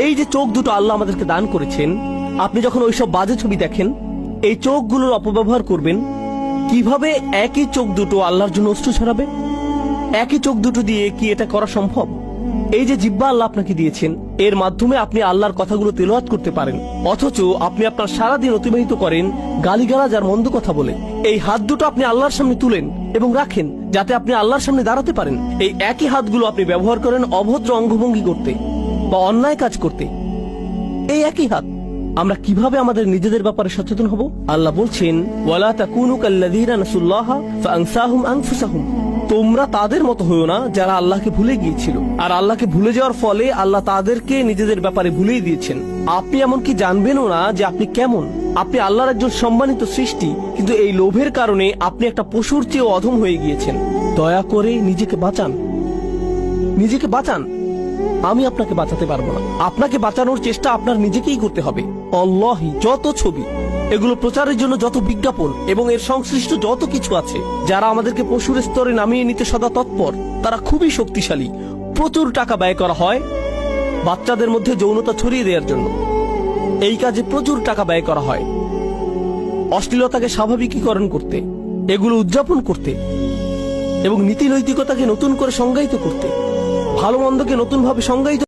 এই যে চোখ দুটো আল্লাহ আমাদেরকে দান করেছেন, আপনি যখন ওইসব বাজে ছবি দেখেন, এই চোখগুলোর অপব্যবহার করবেন কিভাবে? একই চোখ দুটো আল্লাহর জন্য অশ্রু ছড়াবে? একই চোখ দুটো দিয়ে কি এটা করা সম্ভব? এই যে জিহ্বা আল্লাহ আপনাকে দিয়েছেন, এর মাধ্যমে আপনি আল্লাহর কথাগুলো তেলাওয়াত করতে পারেন, অথচ আপনি আপনার সারাদিন অতিবাহিত করেন গালিগালাজ আর মন্দ কথা বলে। এই হাত দুটো আপনি আল্লাহর সামনে তুলেন এবং রাখেন যাতে আপনি আল্লাহর সামনে দাঁড়াতে পারেন। এই একই হাতগুলো আপনি ব্যবহার করেন অভদ্র অঙ্গভঙ্গি করতে বা অন্যায় কাজ করতে। এই একই হাত। আমরা কিভাবে আমাদের নিজেদের ব্যাপারে সচেতন হব? আল্লাহ বলছেন, ওয়ালা তাকুনু কাল্লাযীনা নাসুল্লাহা ফাআনসাহুম আনফুসাহুম। তোমরা তাদের মতো হইও না যারা আল্লাহকে ভুলে গিয়েছিল, আর আল্লাহকে ভুলে যাওয়ার ফলে আল্লাহ তাদেরকে নিজেদের ব্যাপারে ভুলেই দিয়েছেন। আপনি এমনকি জানবেনও না যে আপনি কেমন। আপনি আল্লাহর একজন সম্মানিত সৃষ্টি, কিন্তু এই লোভের কারণে আপনি একটা পশুর চেয়ে অধম হয়ে গিয়েছেন। দয়া করে নিজেকে বাঁচান, নিজেকে বাঁচান। আমি আপনাকে বাঁচাতে পারবো না। আপনাকে বাঁচানোর চেষ্টা আপনার নিজেকেই করতে হবে। আল্লাহি যত ছবি, এগুলো প্রচারের জন্য যত বিজ্ঞাপন এবং এর সংশ্লিষ্ট যত কিছু আছে, যারা আমাদেরকে পশুর স্তরে নামিয়ে নিতে সদা তৎপর, তারা খুবই শক্তিশালী। প্রচুর টাকা ব্যয় করা হয় বাচ্চাদের মধ্যে যৌনতা ছড়িয়ে দেওয়ার জন্য। এই কাজে প্রচুর টাকা ব্যয় করা হয় অশ্লীলতাকে স্বাভাবিকীকরণ করতে, এগুলো উদযাপন করতে এবং নীতি নৈতিকতাকে নতুন করে সংজ্ঞায়িত করতে, ভালো মন্দকে নতুন ভাবে সংজ্ঞায়িত